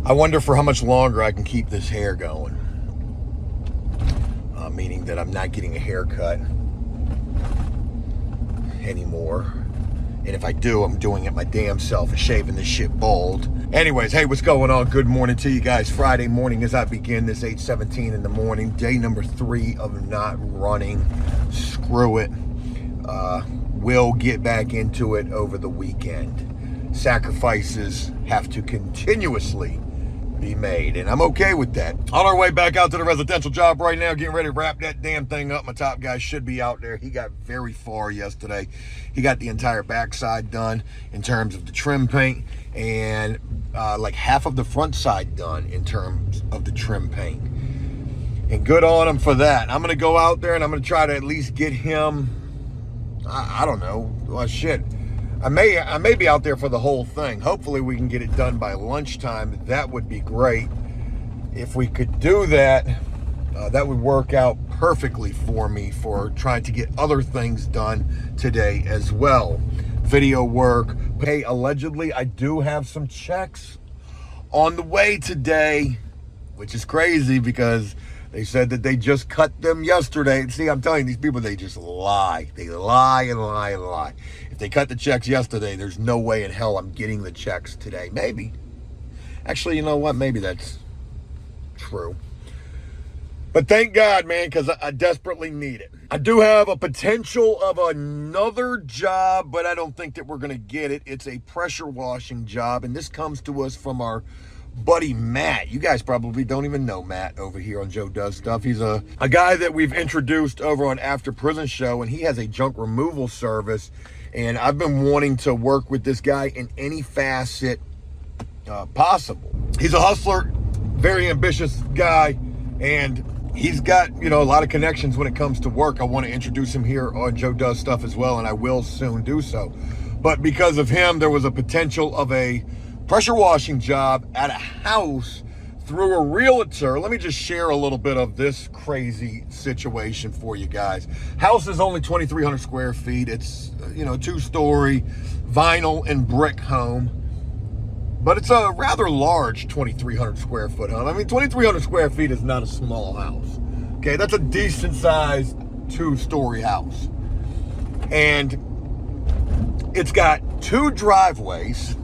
I wonder for how much longer I can keep this hair going. Meaning that I'm not getting a haircut anymore. And if I do, I'm doing it my damn self and shaving this shit bald. Anyways, hey, what's going on? Good morning to you guys. Friday morning as I begin this 8:17 in the morning. Day number 3 of not running. Screw it. We'll get back into it over the weekend. Sacrifices have to continuously be made, and I'm okay with that. On our way back out to the residential job right now, getting ready to wrap that damn thing up. My top guy should be out there. He got very far yesterday. He got the entire backside done in terms of the trim paint, and like half of the front side done in terms of the trim paint. And good on him for that. I'm gonna go out there and I'm gonna try to at least get him, I don't know, well, shit. I may be out there for the whole thing. Hopefully we can get it done by lunchtime. That would be great. If we could do that, that would work out perfectly for me for trying to get other things done today as well. Video work. Hey, allegedly, I do have some checks on the way today, which is crazy because they said that they just cut them yesterday. See, I'm telling these people, they just lie. They lie and lie and lie. If they cut the checks yesterday, there's no way in hell I'm getting the checks today. Maybe. Actually, you know what? Maybe that's true. But thank God, man, because I desperately need it. I do have a potential of another job, but I don't think that we're going to get it. It's a pressure washing job, and this comes to us from our buddy Matt. You guys probably don't even know Matt over here on Joe Does Stuff. He's a guy that we've introduced over on After Prison Show, and he has a junk removal service. And I've been wanting to work with this guy in any facet possible. He's a hustler, very ambitious guy, and he's got, you know, a lot of connections when it comes to work. I want to introduce him here on Joe Does Stuff as well, and I will soon do so. But because of him, there was a potential of a pressure washing job at a house through a realtor. Let me just share a little bit of this crazy situation for you guys. House is only 2,300 square feet. It's, you know, 2-story vinyl and brick home, but it's a rather large 2,300 square foot home. I mean, 2,300 square feet is not a small house. Okay, that's a decent sized 2-story house. And it's got 2 driveways.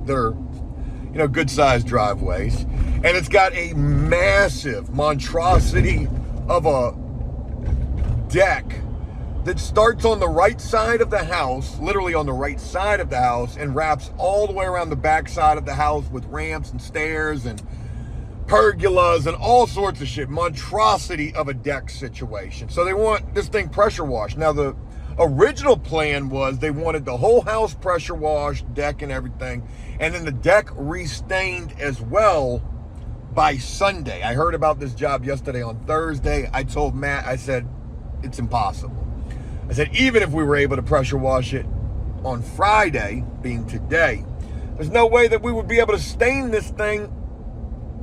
They're, you know, good sized driveways, and it's got a massive monstrosity of a deck that starts on the right side of the house, literally on the right side of the house, and wraps all the way around the back side of the house with ramps and stairs and pergolas and all sorts of shit. Monstrosity of a deck situation. So they want this thing pressure washed. Now, the original plan was they wanted the whole house pressure washed, deck and everything, and then the deck restained as well by Sunday. I heard about this job yesterday on Thursday. I told Matt, I said, it's impossible. I said, even if we were able to pressure wash it on Friday, being today, there's no way that we would be able to stain this thing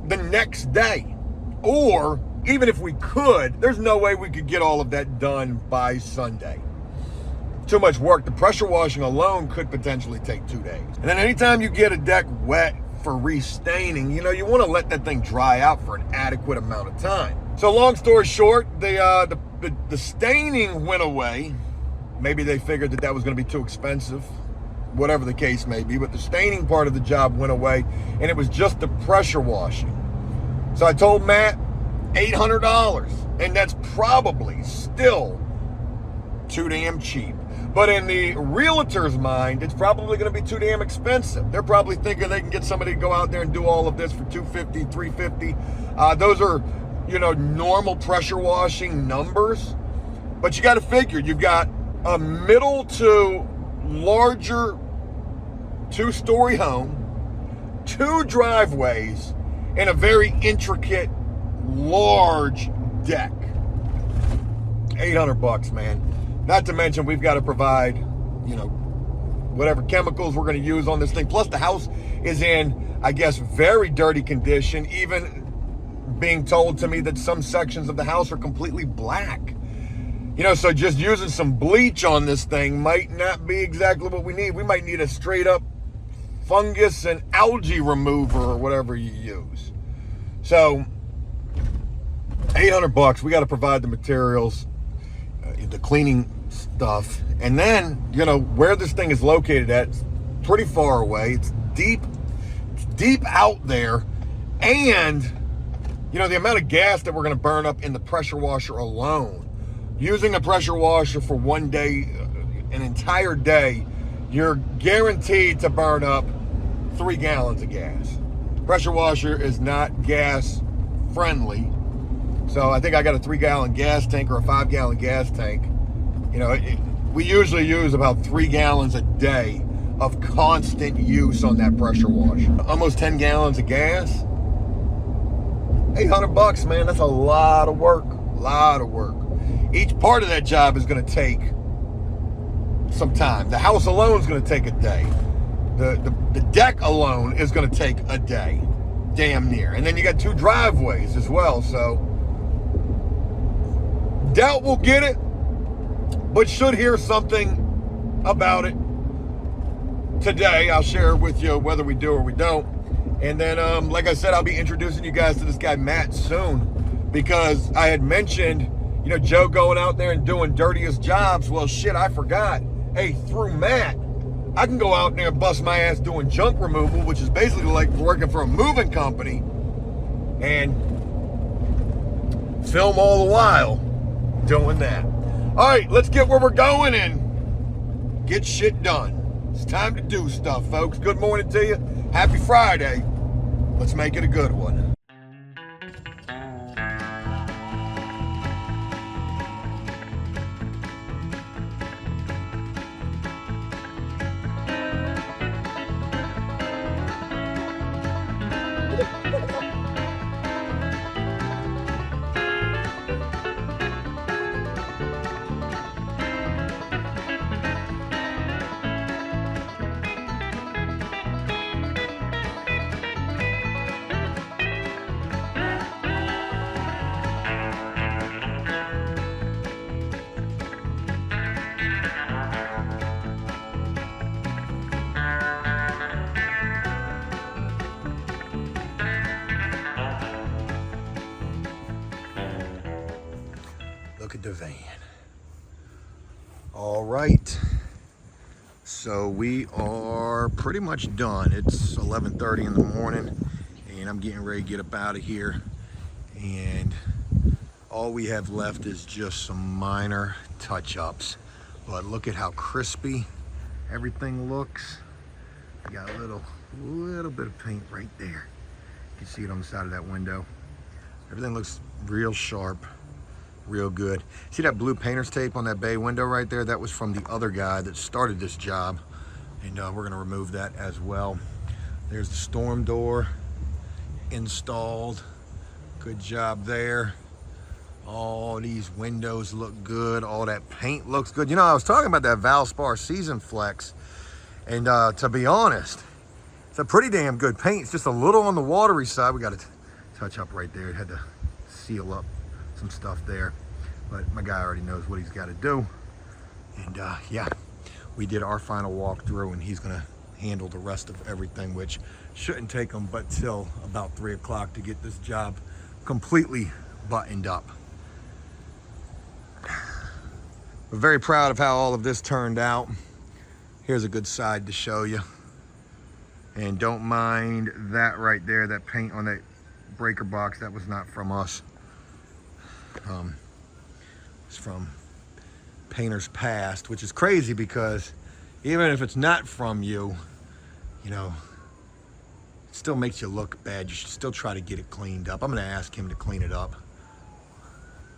the next day. Or even if we could, there's no way we could get all of that done by Sunday. Too much work. The pressure washing alone could potentially take 2 days. And then anytime you get a deck wet for restaining, you know, you want to let that thing dry out for an adequate amount of time. So long story short, the staining went away. Maybe they figured that was going to be too expensive, whatever the case may be, but the staining part of the job went away, and it was just the pressure washing. So I told Matt, $800, and that's probably still too damn cheap. But in the realtor's mind, it's probably going to be too damn expensive. They're probably thinking they can get somebody to go out there and do all of this for $250, $350. Those are, you know, normal pressure washing numbers. But you got to figure, you've got a middle to larger 2-story home, 2 driveways, and a very intricate, large deck. $800, man. Not to mention, we've got to provide, you know, whatever chemicals we're going to use on this thing. Plus, the house is in, I guess, very dirty condition, even being told to me that some sections of the house are completely black. You know, so just using some bleach on this thing might not be exactly what we need. We might need a straight up fungus and algae remover or whatever you use. So $800. We got to provide the materials, the cleaning stuff, and then, you know, where this thing is located at, it's pretty far away. It's deep out there, and you know, the amount of gas that we're going to burn up in the pressure washer alone, using a pressure washer for one day, an entire day, you're guaranteed to burn up 3 gallons of gas. Pressure washer is not gas friendly. So I think I got a 3-gallon gas tank or a 5-gallon gas tank. You know, we usually use about 3 gallons a day of constant use on that pressure washer. Almost 10 gallons of gas. $800, man, that's a lot of work. Each part of that job is going to take some time. The house alone is going to take a day. The deck alone is going to take a day, damn near. And then you got 2 driveways as well, so doubt we'll get it, but should hear something about it today. I'll share it with you whether we do or we don't. And then, like I said, I'll be introducing you guys to this guy, Matt, soon, because I had mentioned, you know, Joe going out there and doing dirtiest jobs. Well, shit, I forgot. Hey, through Matt, I can go out there and bust my ass doing junk removal, which is basically like working for a moving company, and film all the while doing that. All right, let's get where we're going and get shit done. It's time to do stuff, folks. Good morning to you. Happy Friday. Let's make it a good one. Look at the van. All right, so we are pretty much done. It's 11:30 in the morning and I'm getting ready to get up out of here, and all we have left is just some minor touch-ups. But look at how crispy everything looks. I got a little bit of paint right there. You can see it on the side of that window. Everything looks real sharp, real good. See that blue painter's tape on that bay window right there? That was from the other guy that started this job, and we're gonna remove that as well. There's the storm door installed. Good job there. All these windows look good. All that paint looks good. You know, I was talking about that Valspar Season Flex, and to be honest, it's a pretty damn good paint. It's just a little on the watery side. We got to touch up right there. It had to seal up some stuff there, but my guy already knows what he's got to do. And yeah, we did our final walkthrough, and he's gonna handle the rest of everything, which shouldn't take him but till about 3 o'clock to get this job completely buttoned up. We're very proud of how all of this turned out. Here's a good side to show you. And don't mind that right there, that paint on that breaker box. That was not from us. It's from Painter's Past, which is crazy because even if it's not from you, you know, it still makes you look bad. You should still try to get it cleaned up. I'm gonna ask him to clean it up.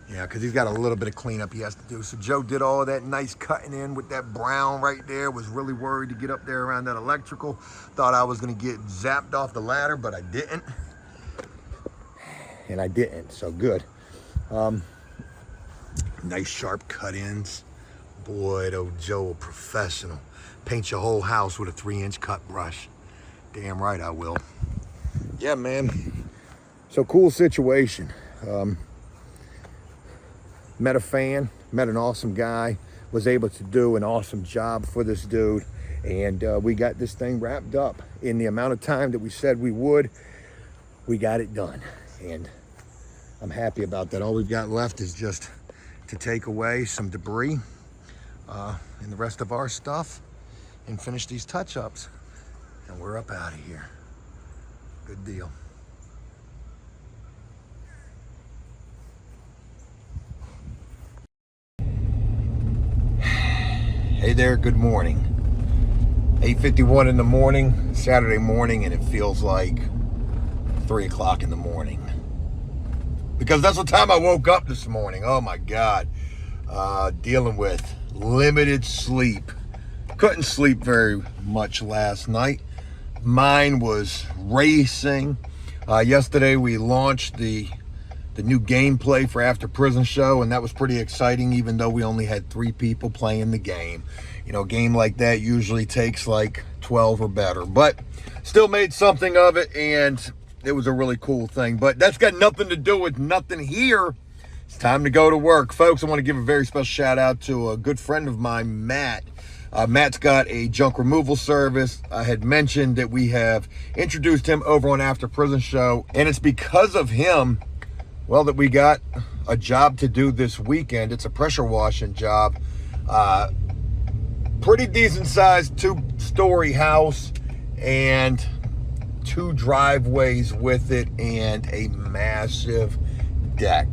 Yeah, because he's got a little bit of cleanup he has to do. So Joe did all of that nice cutting in with that brown right there. Was really worried to get up there around that electrical. Thought I was gonna get zapped off the ladder, but I didn't. And I didn't, so good. Nice sharp cut-ins. Boy, though, Joe, a professional. Paint your whole house with a 3-inch cut brush. Damn right I will. Yeah, man. So cool situation. Met a fan, met an awesome guy. was able to do an awesome job for this dude. And we got this thing wrapped up in the amount of time that we said we would. We got it done, and I'm happy about that. All we've got left is just to take away some debris and the rest of our stuff and finish these touch-ups, and we're up out of here. Good deal. Hey there, good morning. 8:51 in the morning, Saturday morning, and it feels like 3 o'clock in the morning. Because that's what time I woke up this morning. Oh my God. Dealing with limited sleep. Couldn't sleep very much last night. Mine was racing. Yesterday we launched the new gameplay for After Prison Show, and that was pretty exciting, even though we only had 3 people playing the game. You know, a game like that usually takes like 12 or better, but still made something of it, and it was a really cool thing. But that's got nothing to do with nothing here. It's time to go to work. Folks, I want to give a very special shout out to a good friend of mine, Matt. Matt's got a junk removal service. I had mentioned that we have introduced him over on After Prison Show, and it's because of him, well, that we got a job to do this weekend. It's a pressure washing job. Pretty decent sized 2-story house and 2 driveways with it and a massive deck.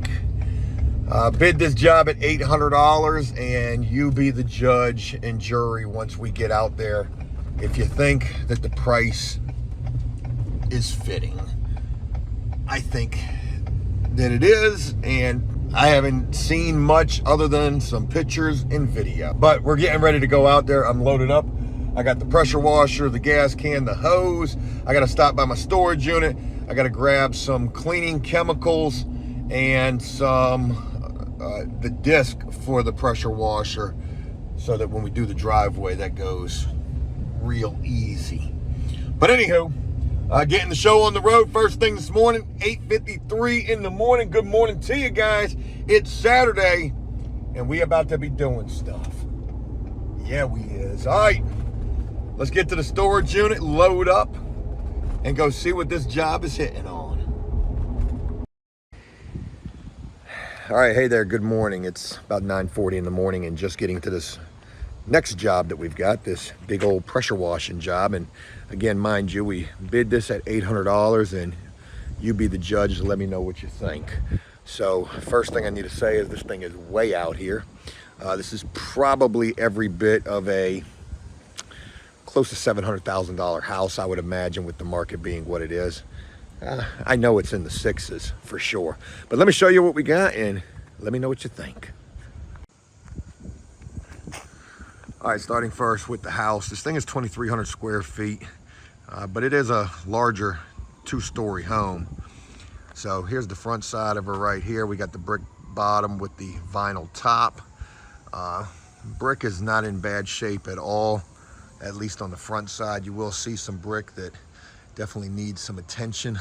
Bid this job at $800, and you be the judge and jury once we get out there if you think that the price is fitting. I think that it is, and I haven't seen much other than some pictures and video. But we're getting ready to go out there. I'm loaded up. I got the pressure washer, the gas can, the hose. I got to stop by my storage unit. I got to grab some cleaning chemicals and some the disc for the pressure washer, so that when we do the driveway, that goes real easy. But anywho, getting the show on the road first thing this morning, 8:53 in the morning. Good morning to you guys. It's Saturday, and we about to be doing stuff. Yeah, we is. All right, let's get to the storage unit, load up, and go see what this job is hitting on. All right, hey there, good morning. It's about 9:40 in the morning, and just getting to this next job that we've got, this big old pressure washing job. And again, mind you, we bid this at $800, and you be the judge and let me know what you think. So first thing I need to say is this thing is way out here. This is probably every bit of a close to $700,000 house, I would imagine, with the market being what it is. I know it's in the 6s for sure, but let me show you what we got and let me know what you think. All right, starting first with the house. This thing is 2,300 square feet, but it is a larger 2-story home. So here's the front side of her right here. We got the brick bottom with the vinyl top. Brick is not in bad shape at all, at least on the front side. You will see some brick that definitely needs some attention.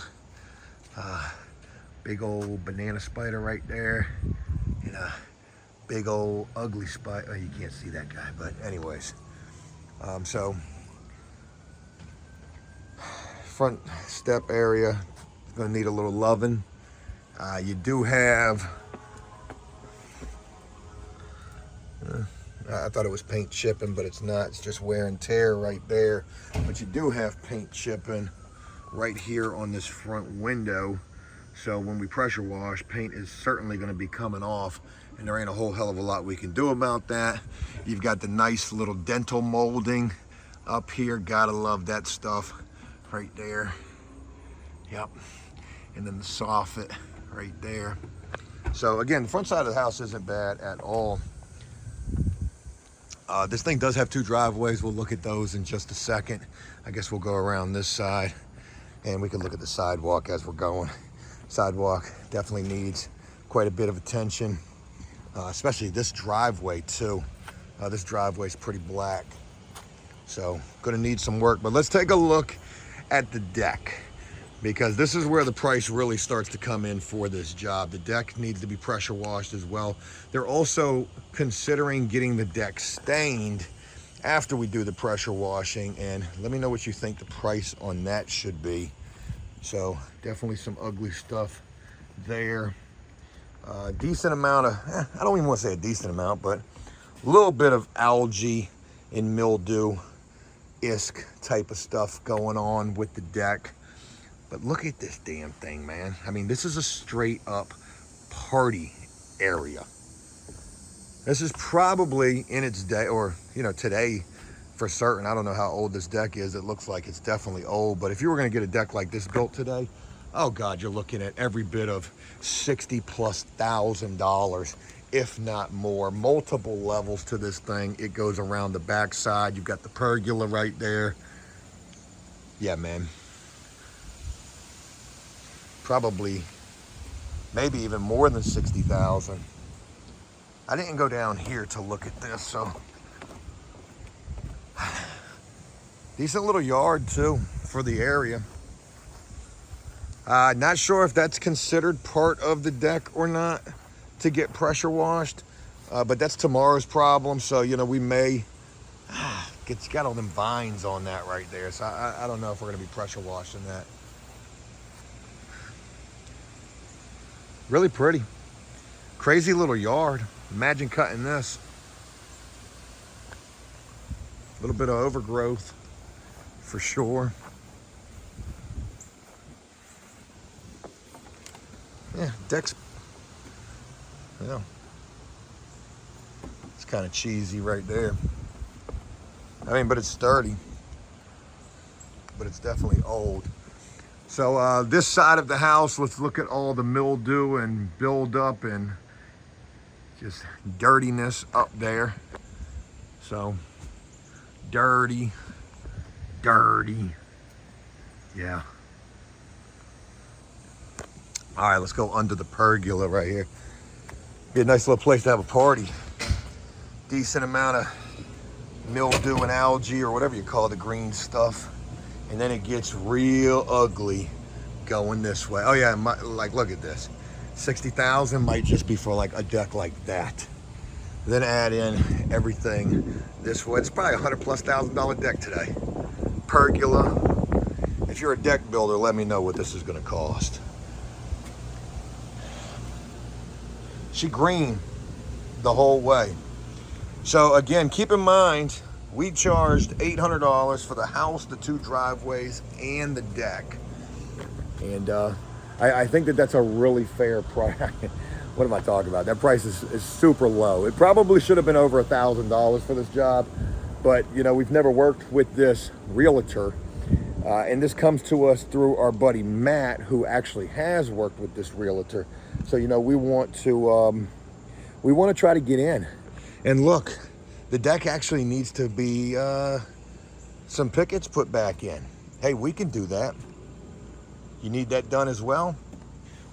Big old banana spider right there, and a big old ugly spider. Oh, you can't see that guy, but anyways. So front step area is going to need a little loving. You do have, I thought it was paint chipping, but it's not. It's just wear and tear right there. But you do have paint chipping right here on this front window. So when we pressure wash, paint is certainly going to be coming off, and there ain't a whole hell of a lot we can do about that. You've got the nice little dental molding up here. Gotta love that stuff right there. Yep. And then the soffit right there. So again, the front side of the house isn't bad at all. This thing does have 2 driveways. We'll look at those in just a second. I guess we'll go around this side and we can look at the sidewalk as we're going. Sidewalk definitely needs quite a bit of attention, especially this driveway too. This driveway is pretty black, so gonna need some work. But let's take a look at the deck, because this is where the price really starts to come in for this job. The deck needs to be pressure washed as well. They're also considering getting the deck stained after we do the pressure washing, and let me know what you think the price on that should be. So definitely some ugly stuff there. Decent amount of, I don't even want to say a decent amount, but a little bit of algae and mildew-esque type of stuff going on with the deck. But look at this damn thing, man. I mean, this is a straight up party area. This is probably in its day, or, you know, today for certain. I don't know how old this deck is. It looks like it's definitely old. But if you were going to get a deck like this built today, oh God, you're looking at every bit of $60,000+, if not more. Multiple levels to this thing. It goes around the backside. You've got the pergola right there. Yeah, man. Probably, maybe even more than 60,000. I didn't go down here to look at this, so. Decent little yard too for the area. Not sure if that's considered part of the deck or not to get pressure washed, but that's tomorrow's problem. So, you know, we may, it's got all them vines on that right there. So I don't know if we're gonna be pressure washing that. Really pretty. Crazy little yard. Imagine cutting this. A little bit of overgrowth for sure. Yeah, deck's, yeah. It's kind of cheesy right there. I mean, but it's sturdy. But it's definitely old. So this side of the house, let's look at all the mildew and buildup and just dirtiness up there. So dirty. Yeah. All right, let's go under the pergola right here. Be a nice little place to have a party. Decent amount of mildew and algae, or whatever you call the green stuff. And then it gets real ugly going this way. Oh yeah, like look at this. 60,000 might just be for like a deck like that. Then add in everything this way. It's probably $100,000+ deck today. Pergola. If you're a deck builder, let me know what this is gonna cost. She green the whole way. So again, keep in mind, we charged $800 for the house, the 2 driveways, and the deck. And I think that that's a really fair price. What am I talking about? That price is super low. It probably should have been over $1,000 for this job. But, you know, we've never worked with this realtor. And this comes to us through our buddy Matt, who actually has worked with this realtor. So, you know, we want to try to get in. And look, the deck actually needs to be some pickets put back in. Hey, we can do that. You need that done as well?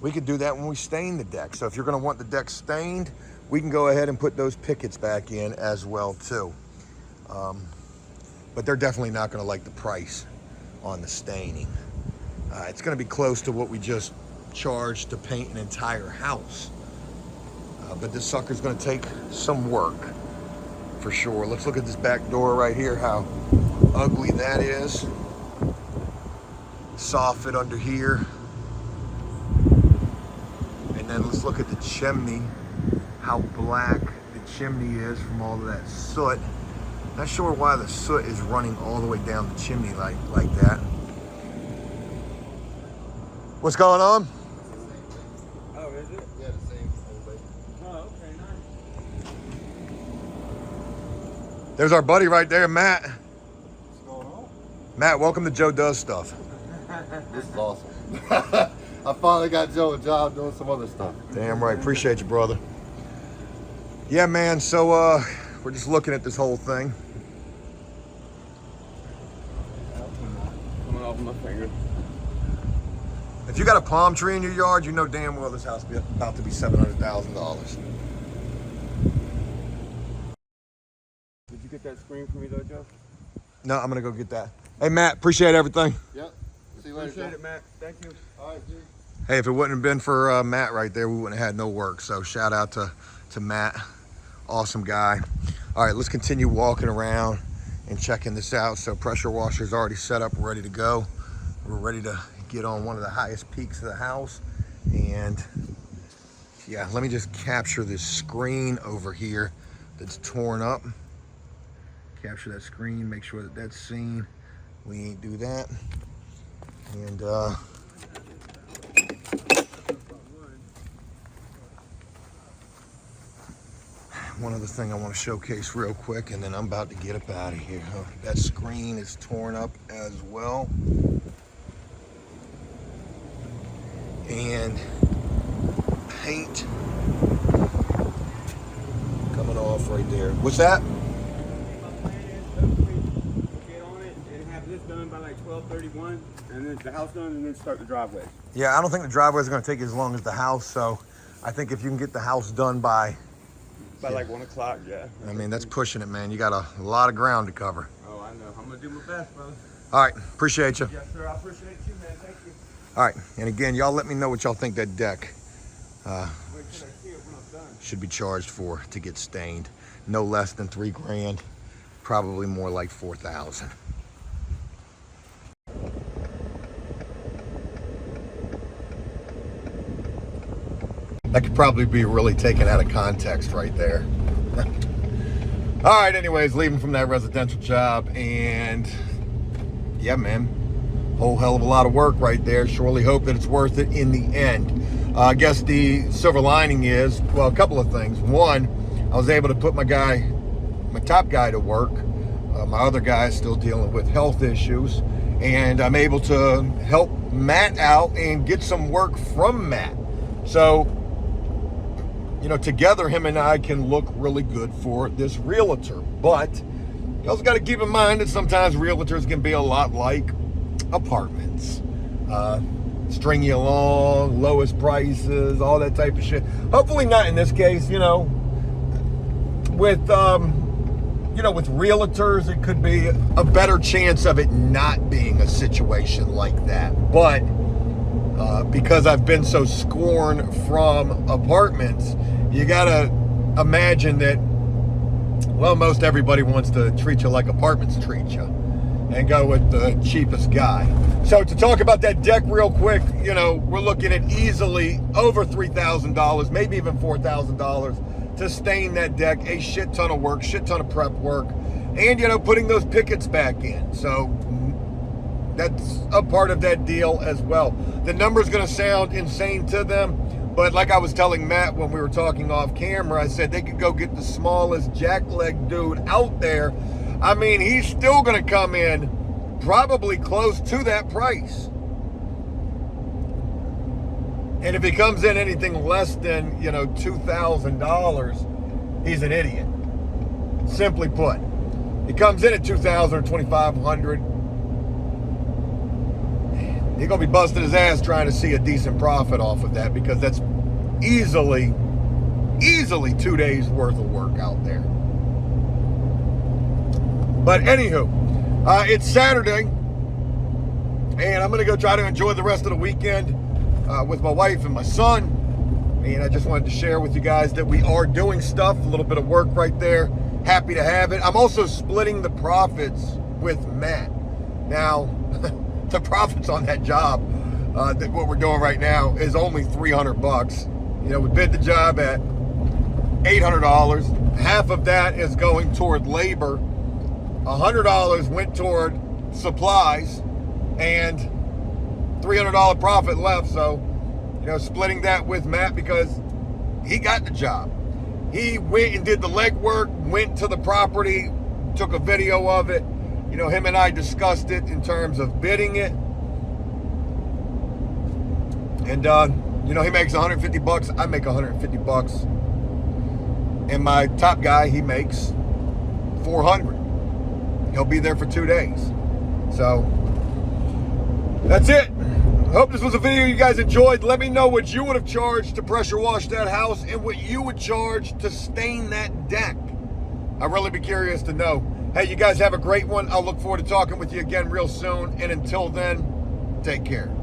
We could do that when we stain the deck. So if you're gonna want the deck stained, we can go ahead and put those pickets back in as well too. But they're definitely not gonna like the price on the staining. It's gonna be close to what we just charged to paint an entire house. But this sucker's gonna take some work for sure. Let's look at this back door right here, how ugly that is. Soffit under here. And then let's look at the chimney, how black the chimney is from all of that soot. Not sure why the soot is running all the way down the chimney like that. What's going on? Oh, is it? Yeah, the same. Oh, okay, nice. There's our buddy right there, Matt. What's going on? Matt, welcome to Joe Does Stuff. This is awesome. I finally got Joe a job doing some other stuff. Damn right, appreciate you, brother. Yeah, man, so we're just looking at this whole thing. Coming off my finger. If you got a palm tree in your yard, you know damn well this house is about to be $700,000. Did you get that screen for me though, Joe? No, I'm gonna go get that. Hey, Matt, appreciate everything. Yep. See you later, Appreciate Joe. it, Matt. Thank you. All right, dude. Hey, if it wouldn't have been for Matt right there, we wouldn't have had no work. So shout out to Matt, awesome guy. All right, let's continue walking around and checking this out. So pressure washer's already set up, ready to go. We're ready to get on one of the highest peaks of the house. And yeah, let me just capture this screen over here that's torn up. Capture that screen, make sure that that's seen. We ain't do that. And one other thing I want to showcase real quick, and then I'm about to get up out of here. That screen is torn up as well. And paint coming off right there. What's that? My plan is hopefully we'll get on it and have this done by like 12:31, and then the house done, and then start the driveway. Yeah, I don't think the driveway is going to take as long as the house, so I think if you can get the house done by Like 1 o'clock, yeah. I mean, that's pushing it, man. You got a lot of ground to cover. Oh, I know. I'm gonna do my best, brother. All right, appreciate you. Yes, sir. I appreciate you, man. Thank you. All right, and again, y'all let me know what y'all think that deck Wait till I see it when I'm done. should be charged for to get stained. No less than $3 grand, probably more like 4,000. That could probably be really taken out of context right there. All right, anyways, leaving from that residential job, and yeah, man, whole hell of a lot of work right there. Surely hope that it's worth it in the end. I guess the silver lining is, well, a couple of things. One, I was able to put my top guy to work. My other guy is still dealing with health issues, and I'm able to help Matt out and get some work from Matt. So, you know, together, him and I can look really good for this realtor. But you also got to keep in mind that sometimes realtors can be a lot like apartments. String you along, lowest prices, all that type of shit. Hopefully not in this case, you know. With, with realtors, it could be a better chance of it not being a situation like that. But because I've been so scorned from apartments, you gotta imagine that, well, most everybody wants to treat you like apartments treat you and go with the cheapest guy. So to talk about that deck real quick, you know, we're looking at easily over $3,000, maybe even $4,000 to stain that deck. A shit ton of work, shit ton of prep work, and, you know, putting those pickets back in. So that's a part of that deal as well. The number's gonna sound insane to them, but like I was telling Matt when we were talking off camera, I said they could go get the smallest jackleg dude out there. I mean, he's still gonna come in probably close to that price. And if he comes in anything less than, you know, $2,000, he's an idiot. Simply put. He comes in at $2,000 or $2,500. He's gonna be busting his ass trying to see a decent profit off of that, because that's easily 2 days worth of work out there. But anywho, it's Saturday, and I'm gonna go try to enjoy the rest of the weekend with my wife and my son. And I just wanted to share with you guys that we are doing stuff, a little bit of work right there. Happy to have it. I'm also splitting the profits with Matt. Now, the profits on that job, that what we're doing right now, is only $300. You know, we bid the job at $800. Half of that is going toward labor. $100 went toward supplies, and $300 profit left. So, you know, splitting that with Matt because he got the job. He went and did the legwork, went to the property, took a video of it. You know, him and I discussed it in terms of bidding it. And, you know, he makes $150. I make $150. And my top guy, he makes $400. He'll be there for 2 days. So, that's it. I hope this was a video you guys enjoyed. Let me know what you would have charged to pressure wash that house and what you would charge to stain that deck. I'd really be curious to know. Hey, you guys have a great one. I'll look forward to talking with you again real soon. And until then, Take care.